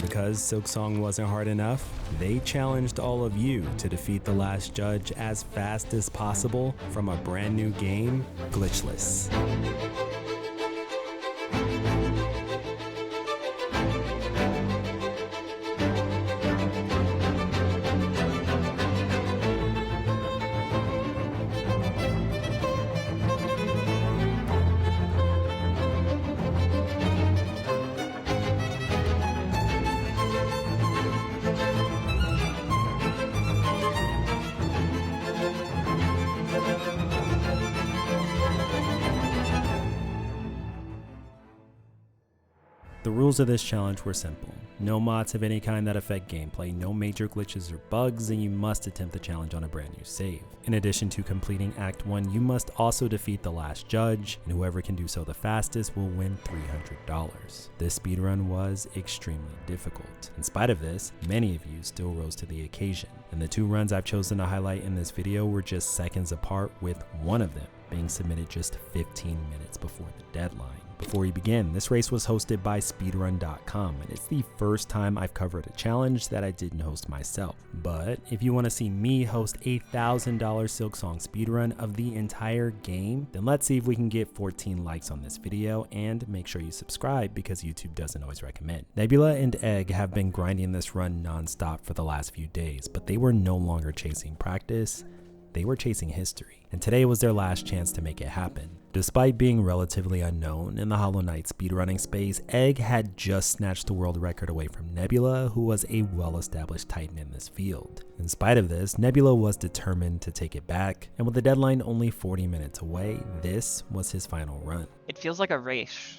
Because Silksong wasn't hard enough, they challenged all of you to defeat the last judge as fast as possible from a brand new game, glitchless. The rules of this challenge were simple. No mods of any kind that affect gameplay, no major glitches or bugs, and you must attempt the challenge on a brand new save. In addition to completing Act 1, you must also defeat the last judge, and whoever can do so the fastest will win $300. This speedrun was extremely difficult. In spite of this, many of you still rose to the occasion, and the two runs I've chosen to highlight in this video were just seconds apart, with one of them being submitted just 15 minutes before the deadline. Before we begin, this race was hosted by Speedrun.com, and it's the first time I've covered a challenge that I didn't host myself. But if you want to see me host a $1,000 Silksong speedrun of the entire game, then let's see if we can get 14 likes on this video, and make sure you subscribe because YouTube doesn't always recommend. Nebula and Egg have been grinding this run non-stop for the last few days, but they were no longer chasing practice, they were chasing history, and today was their last chance to make it happen. Despite being relatively unknown in the Hollow Knight speedrunning space, Egg had just snatched the world record away from Nebula, who was a well-established titan in this field. In spite of this, Nebula was determined to take it back, and with the deadline only 40 minutes away, this was his final run. It feels like a race.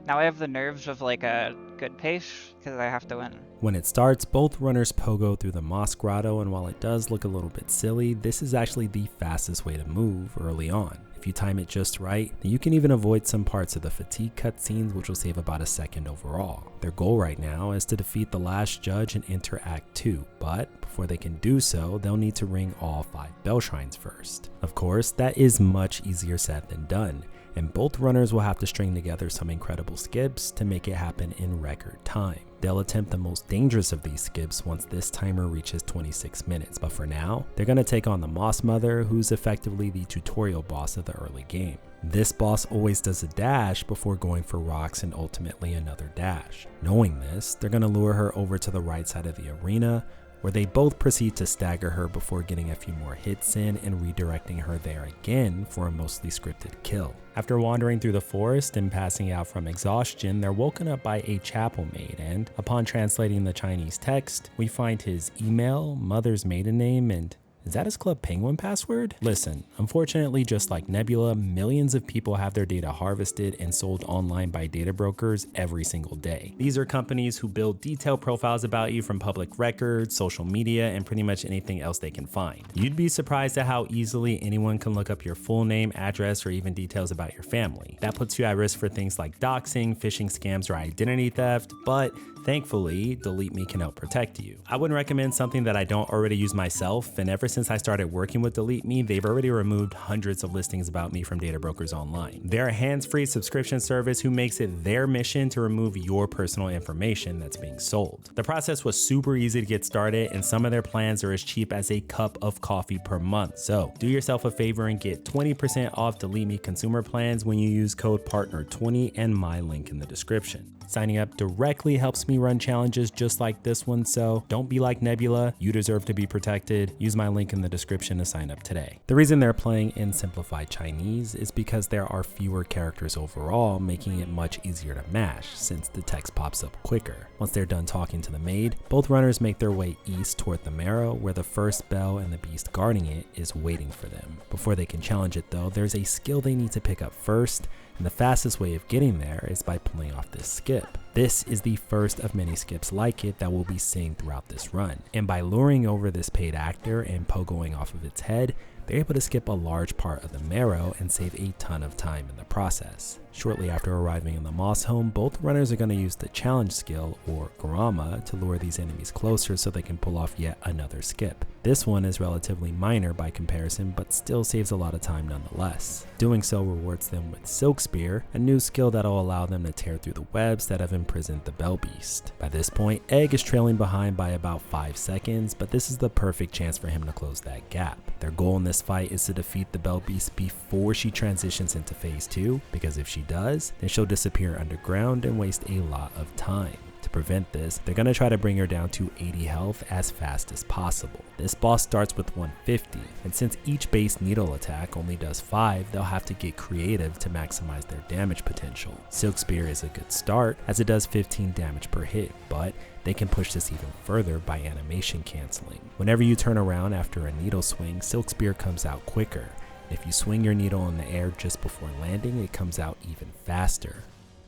Now I have the nerves of like a good pace, because I have to win. When it starts, both runners pogo through the Moss Grotto, and while it does look a little bit silly, this is actually the fastest way to move early on. If you time it just right, then you can even avoid some parts of the fatigue cutscenes, which will save about a second overall. Their goal right now is to defeat the last judge and enter Act 2, but before they can do so, they'll need to ring all 5 bell shrines first. Of course, that is much easier said than done, and both runners will have to string together some incredible skips to make it happen in record time. They'll attempt the most dangerous of these skips once this timer reaches 26 minutes, but for now, they're going to take on the Moss Mother, who's effectively the tutorial boss of the early game. This boss always does a dash before going for rocks and ultimately another dash. Knowing this, they're going to lure her over to the right side of the arena, where they both proceed to stagger her before getting a few more hits in and redirecting her there again for a mostly scripted kill. After wandering through the forest and passing out from exhaustion, they're woken up by a chapel maid, and upon translating the Chinese text, we find his email, mother's maiden name, and is that his Club Penguin password? Listen, unfortunately, just like Nebula, millions of people have their data harvested and sold online by data brokers every single day. These are companies who build detailed profiles about you from public records, social media, and pretty much anything else they can find. You'd be surprised at how easily anyone can look up your full name, address, or even details about your family. That puts you at risk for things like doxing, phishing scams, or identity theft, but thankfully, Delete Me can help protect you. I wouldn't recommend something that I don't already use myself, and ever since I started working with Delete Me, they've already removed hundreds of listings about me from data brokers online. They're a hands-free subscription service who makes it their mission to remove your personal information that's being sold. The process was super easy to get started, and some of their plans are as cheap as a cup of coffee per month. So do yourself a favor and get 20% off Delete Me consumer plans when you use code PARTNER20 and my link in the description. Signing up directly helps me run challenges just like this one, so don't be like Nebula, you deserve to be protected. Use my link in the description to sign up today. The reason they're playing in simplified Chinese is because there are fewer characters overall, making it much easier to mash since the text pops up quicker. Once they're done talking to the maid, both runners make their way east toward the marrow, where the first bell and the beast guarding it is waiting for them. Before they can challenge it though, there's a skill they need to pick up first, and the fastest way of getting there is by pulling off this skip. This is the first of many skips like it that we'll be seeing throughout this run, and by luring over this paid actor and pogoing off of its head, they're able to skip a large part of the marrow and save a ton of time in the process. Shortly after arriving in the moss home, both runners are going to use the challenge skill, or Grama, to lure these enemies closer so they can pull off yet another skip. This one is relatively minor by comparison, but still saves a lot of time nonetheless. Doing so rewards them with Silk Spear, a new skill that'll allow them to tear through the webs that have imprisoned the Bell Beast. By this point, Egg is trailing behind by about 5 seconds, but this is the perfect chance for him to close that gap. Their goal in this fight is to defeat the Bell Beast before she transitions into phase 2, because if she does, then she'll disappear underground and waste a lot of time. To prevent this, they're going to try to bring her down to 80 health as fast as possible. This boss starts with 150, and since each base needle attack only does 5, they'll have to get creative to maximize their damage potential. Silk Spear is a good start, as it does 15 damage per hit, but they can push this even further by animation canceling. Whenever you turn around after a needle swing, Silk Spear comes out quicker. If you swing your needle in the air just before landing, it comes out even faster.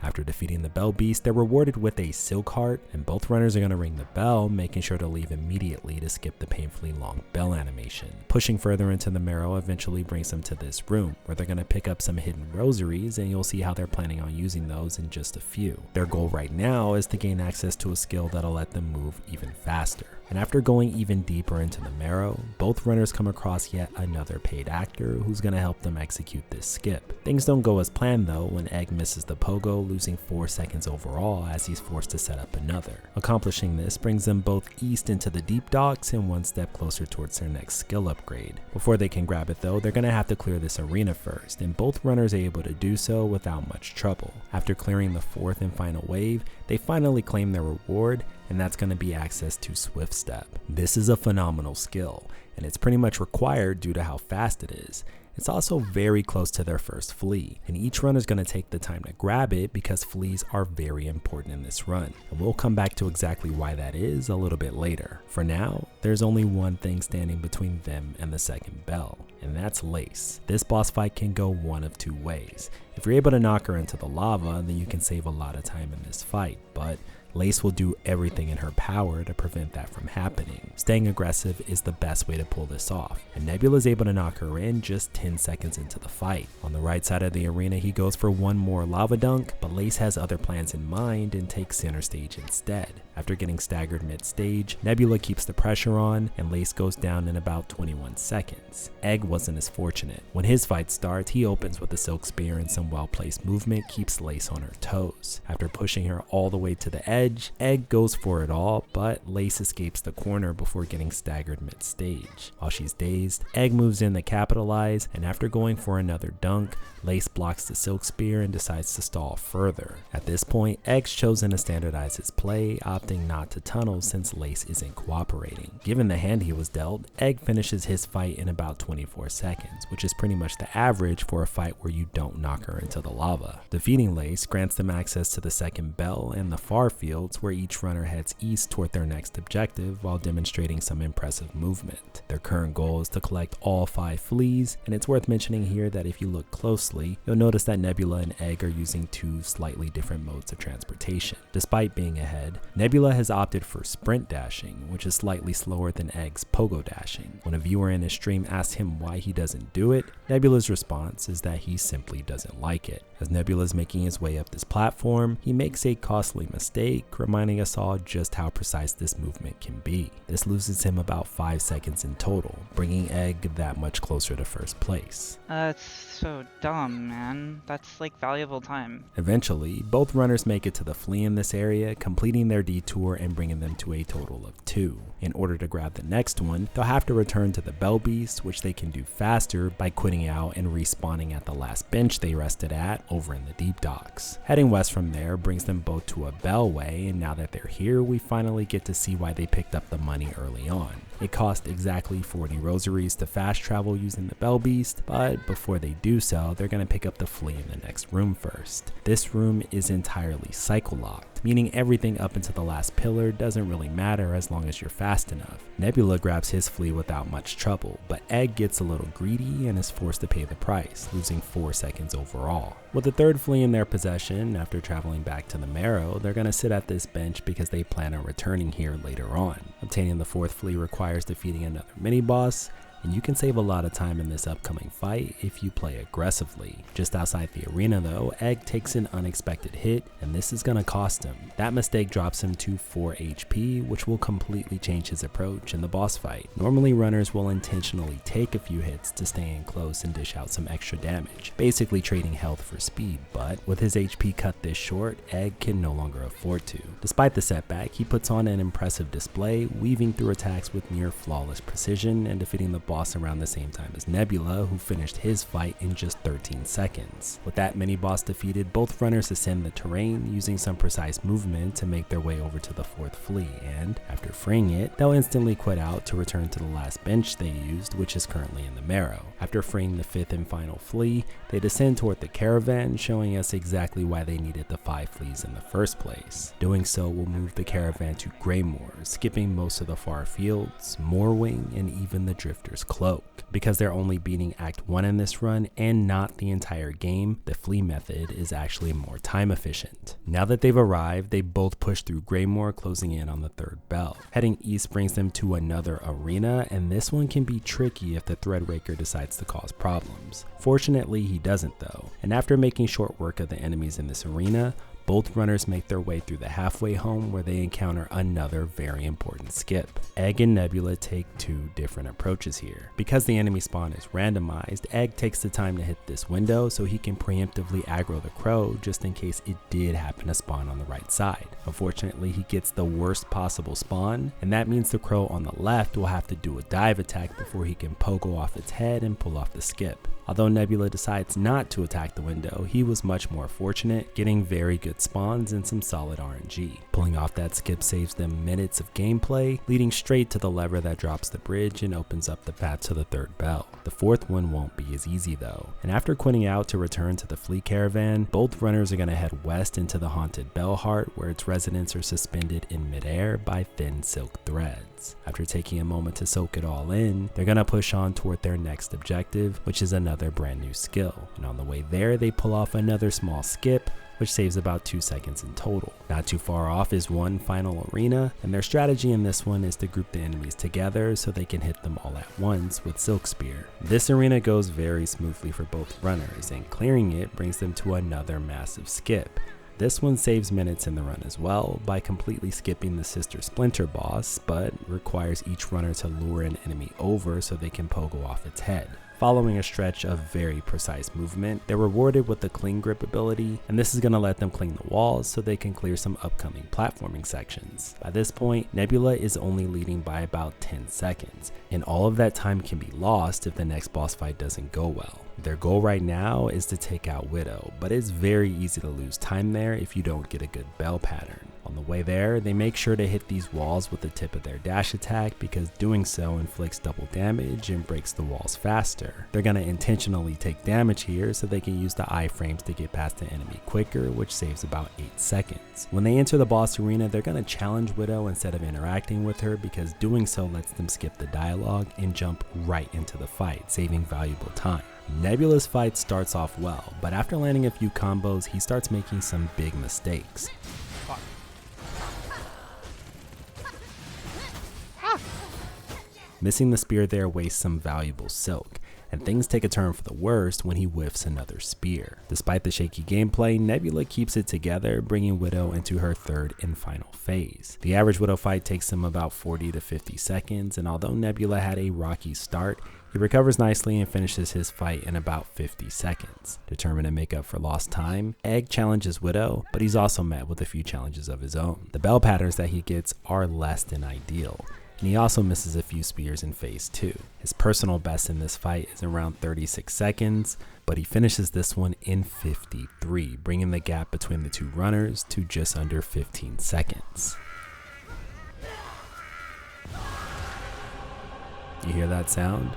After defeating the Bell Beast, they're rewarded with a Silk Heart, and both runners are going to ring the bell, making sure to leave immediately to skip the painfully long bell animation. Pushing further into the marrow eventually brings them to this room, where they're going to pick up some hidden rosaries, and you'll see how they're planning on using those in just a few. Their goal right now is to gain access to a skill that'll let them move even faster. And after going even deeper into the marrow, both runners come across yet another paid actor who's going to help them execute this skip. Things don't go as planned though when Egg misses the pogo, losing 4 seconds overall as he's forced to set up another. Accomplishing this brings them both east into the deep docks and one step closer towards their next skill upgrade. Before they can grab it though, they're going to have to clear this arena first, and both runners are able to do so without much trouble. After clearing the 4th and final wave, they finally claim their reward, and that's going to be access to Swift Step. This is a phenomenal skill, and it's pretty much required due to how fast it is. It's also very close to their first flea, and each runner is going to take the time to grab it because fleas are very important in this run, and we'll come back to exactly why that is a little bit later. For now, there's only one thing standing between them and the second bell, and that's Lace. This boss fight can go one of 2 ways. If you're able to knock her into the lava, then you can save a lot of time in this fight, but Lace will do everything in her power to prevent that from happening. Staying aggressive is the best way to pull this off, and Nebula is able to knock her in just 10 seconds into the fight. On the right side of the arena, he goes for one more lava dunk, but Lace has other plans in mind and takes center stage instead. After getting staggered mid-stage, Nebula keeps the pressure on, and Lace goes down in about 21 seconds. Egg wasn't as fortunate. When his fight starts, he opens with a Silk Spear, and some well-placed movement keeps Lace on her toes. After pushing her all the way to the edge, Egg goes for it all, but Lace escapes the corner before getting staggered mid-stage. While she's dazed, Egg moves in to capitalize, and after going for another dunk, Lace blocks the Silk Spear and decides to stall further. At this point, Egg's chosen to standardize his play, opting not to tunnel since Lace isn't cooperating. Given the hand he was dealt, Egg finishes his fight in about 24 seconds, which is pretty much the average for a fight where you don't knock her into the lava. Defeating Lace grants them access to the second bell and the far fields, where each runner heads east toward their next objective while demonstrating some impressive movement. Their current goal is to collect all 5 fleas, and it's worth mentioning here that if you look closely, you'll notice that Nebula and Egg are using 2 slightly different modes of transportation. Despite being ahead, Nebula has opted for sprint dashing, which is slightly slower than Egg's pogo dashing. When a viewer in his stream asks him why he doesn't do it, Nebula's response is that he simply doesn't like it. As Nebula is making his way up this platform, he makes a costly mistake, reminding us all just how precise this movement can be. This loses him about 5 seconds in total, bringing Egg that much closer to first place. It's so dumb, man. That's like valuable time. Eventually, both runners make it to the flea in this area, completing their detour and bringing them to a total of 2. In order to grab the next one, they'll have to return to the Bell Beast, which they can do faster by quitting out and respawning at the last bench they rested at over in the deep docks. Heading west from there brings them both to a bellway, and now that they're here, we finally get to see why they picked up the money early on. It cost exactly 40 rosaries to fast travel using the Bell Beast, but before they do so, they're going to pick up the flea in the next room first. This room is entirely cycle locked, meaning everything up into the last pillar doesn't really matter as long as you're fast enough. Nebula grabs his flea without much trouble, but Egg gets a little greedy and is forced to pay the price, losing 4 seconds overall. With the third flea in their possession, after traveling back to the marrow, they're going to sit at this bench because they plan on returning here later on. Obtaining the 4th flea requires defeating another mini-boss, and you can save a lot of time in this upcoming fight if you play aggressively. Just outside the arena though, Egg takes an unexpected hit, and this is gonna cost him. That mistake drops him to 4 HP, which will completely change his approach in the boss fight. Normally runners will intentionally take a few hits to stay in close and dish out some extra damage, basically trading health for speed, but with his HP cut this short, Egg can no longer afford to. Despite the setback, he puts on an impressive display, weaving through attacks with near flawless precision and defeating the boss around the same time as Nebula, who finished his fight in just 13 seconds. With that mini boss defeated, both runners ascend the terrain using some precise movement to make their way over to the 4th flea, and after freeing it, they'll instantly quit out to return to the last bench they used, which is currently in the marrow. After freeing the 5th and final flea, they descend toward the caravan, showing us exactly why they needed the 5 fleas in the first place. Doing so will move the caravan to Greymoor, skipping most of the far fields, Moorwing, and even the Drifter's Cloak. Because they're only beating Act 1 in this run and not the entire game, the flea method is actually more time efficient. Now that they've arrived, they both push through Greymoor, closing in on the 3rd bell. Heading east brings them to another arena, and this one can be tricky if the Threadraker decides to cause problems. Fortunately, he doesn't though, and after making short work of the enemies in this arena, both runners make their way through the halfway home where they encounter another very important skip. Egg and Nebula take 2 different approaches here. Because the enemy spawn is randomized, Egg takes the time to hit this window so he can preemptively aggro the crow just in case it did happen to spawn on the right side. Unfortunately, he gets the worst possible spawn, and that means the crow on the left will have to do a dive attack before he can pogo off its head and pull off the skip. Although Nebula decides not to attack the window, he was much more fortunate, getting very good spawns and some solid RNG. Pulling off that skip saves them minutes of gameplay, leading straight to the lever that drops the bridge and opens up the path to the 3rd bell. The 4th one won't be as easy though, and after quitting out to return to the flea caravan, both runners are going to head west into the haunted Bellheart, where its residents are suspended in midair by thin silk threads. After taking a moment to soak it all in, they're going to push on toward their next objective, which is another brand new skill, and on the way there they pull off another small skip, which saves about 2 seconds in total. Not too far off is one final arena, and their strategy in this one is to group the enemies together so they can hit them all at once with Silk Spear. This arena goes very smoothly for both runners, and clearing it brings them to another massive skip. This one saves minutes in the run as well by completely skipping the Sister Splinter boss, but requires each runner to lure an enemy over so they can pogo off its head. Following a stretch of very precise movement, they're rewarded with the Cling Grip ability, and this is going to let them cling the walls so they can clear some upcoming platforming sections. By this point, Nebula is only leading by about 10 seconds, and all of that time can be lost if the next boss fight doesn't go well. Their goal right now is to take out Widow, but it's very easy to lose time there if you don't get a good bell pattern. On the way there, they make sure to hit these walls with the tip of their dash attack because doing so inflicts double damage and breaks the walls faster. They're going to intentionally take damage here so they can use the iframes to get past the enemy quicker, which saves about 8 seconds. When they enter the boss arena, they're going to challenge Widow instead of interacting with her because doing so lets them skip the dialogue and jump right into the fight, saving valuable time. Nebula's fight starts off well, but after landing a few combos, he starts making some big mistakes. Missing the spear there wastes some valuable silk, and things take a turn for the worst when he whiffs another spear. Despite the shaky gameplay, Nebula keeps it together, bringing Widow into her 3rd and final phase. The average Widow fight takes him about 40 to 50 seconds, and although Nebula had a rocky start, he recovers nicely and finishes his fight in about 50 seconds. Determined to make up for lost time, Egg challenges Widow, but he's also met with a few challenges of his own. The bell patterns that he gets are less than ideal, and he also misses a few spears in phase 2. His personal best in this fight is around 36 seconds, but he finishes this one in 53, bringing the gap between the 2 runners to just under 15 seconds. You hear that sound?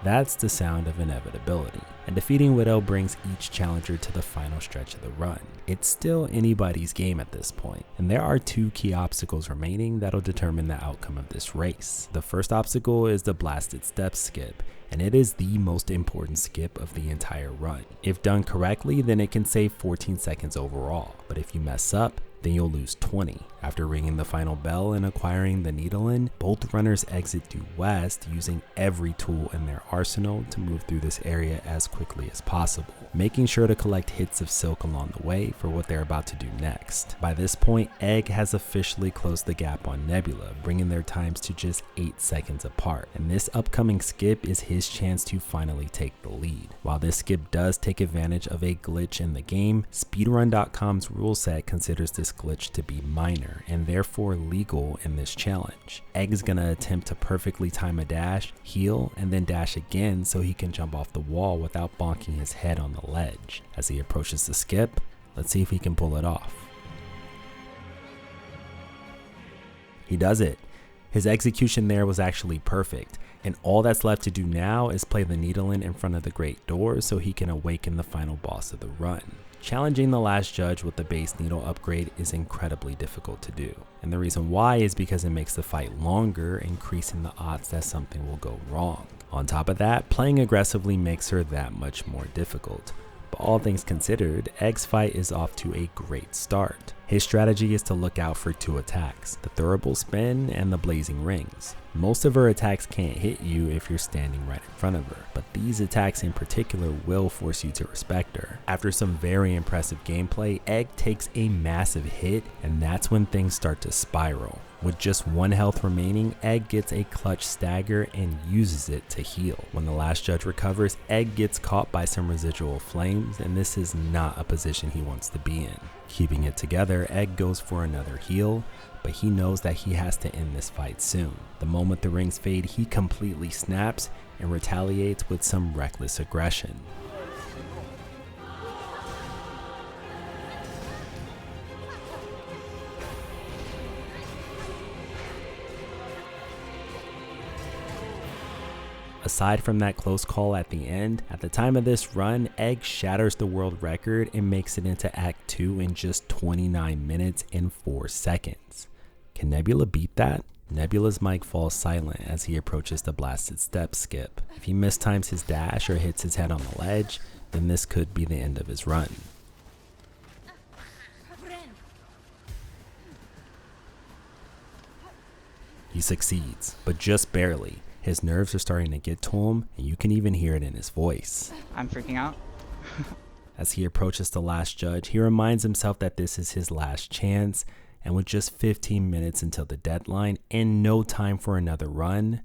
That's the sound of inevitability, and defeating Widow brings each challenger to the final stretch of the run. It's still anybody's game at this point, and there are 2 key obstacles remaining that'll determine the outcome of this race. The first obstacle is the Blasted Steps skip, and it is the most important skip of the entire run. If done correctly, then it can save 14 seconds overall, but if you mess up, then you'll lose 20. After ringing the final bell and acquiring the Needle-In, both runners exit due west using every tool in their arsenal to move through this area as quickly as possible, making sure to collect hits of silk along the way for what they're about to do next. By this point, Egg has officially closed the gap on Nebula, bringing their times to just 8 seconds apart, and this upcoming skip is his chance to finally take the lead. While this skip does take advantage of a glitch in the game, Speedrun.com's rule set considers this glitch to be minor and therefore legal in this challenge. Egg is gonna attempt to perfectly time a dash, heal, and then dash again so he can jump off the wall without bonking his head on the ledge. As he approaches the skip, let's see if he can pull it off. He does it. His execution there was actually perfect, and all that's left to do now is play the Needle-In in front of the Great Doors so he can awaken the final boss of the run. Challenging the last judge with the base needle upgrade is incredibly difficult to do, and the reason why is because it makes the fight longer, increasing the odds that something will go wrong. On top of that, playing aggressively makes her that much more difficult. But all things considered, Egg's fight is off to a great start. His strategy is to look out for 2 attacks, the Thurible Spin and the Blazing Rings. Most of her attacks can't hit you if you're standing right in front of her, but these attacks in particular will force you to respect her. After some very impressive gameplay, Egg takes a massive hit, and that's when things start to spiral. With just 1 health remaining, Egg gets a clutch stagger and uses it to heal. When the last judge recovers, Egg gets caught by some residual flames, and this is not a position he wants to be in. Keeping it together, Egg goes for another heal, but he knows that he has to end this fight soon. The moment the rings fade, he completely snaps and retaliates with some reckless aggression. Aside from that close call at the end, at the time of this run, Egg shatters the world record and makes it into Act 2 in just 29 minutes and 4 seconds. Can Nebula beat that? Nebula's mic falls silent as he approaches the blasted step skip. If he mistimes his dash or hits his head on the ledge, then this could be the end of his run. He succeeds, but just barely. His nerves are starting to get to him, and you can even hear it in his voice. I'm freaking out. As he approaches the last judge, he reminds himself that this is his last chance, and with just 15 minutes until the deadline and no time for another run,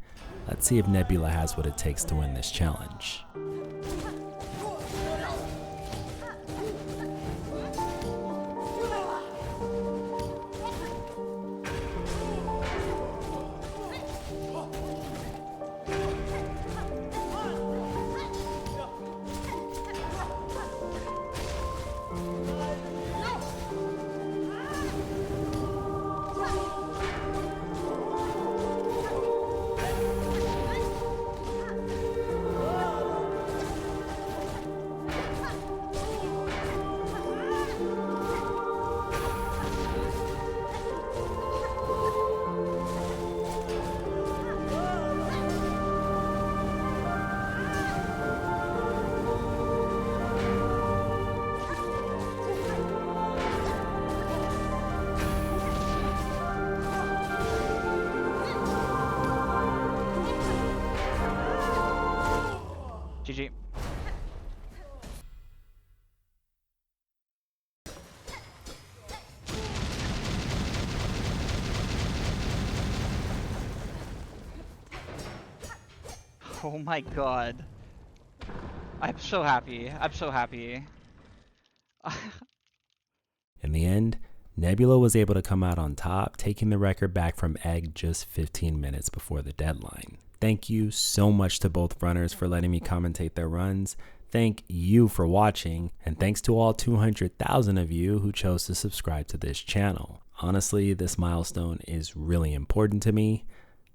let's see if Nebula has what it takes to win this challenge. GG. Oh my god. I'm so happy. I'm so happy. In the end, Nebula was able to come out on top, taking the record back from Egg just 15 minutes before the deadline. Thank you so much to both runners for letting me commentate their runs. Thank you for watching, and thanks to all 200,000 of you who chose to subscribe to this channel. Honestly, this milestone is really important to me.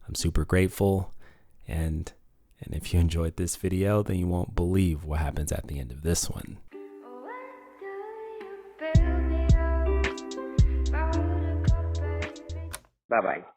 I'm super grateful, and if you enjoyed this video, then you won't believe what happens at the end of this one. Bye-bye.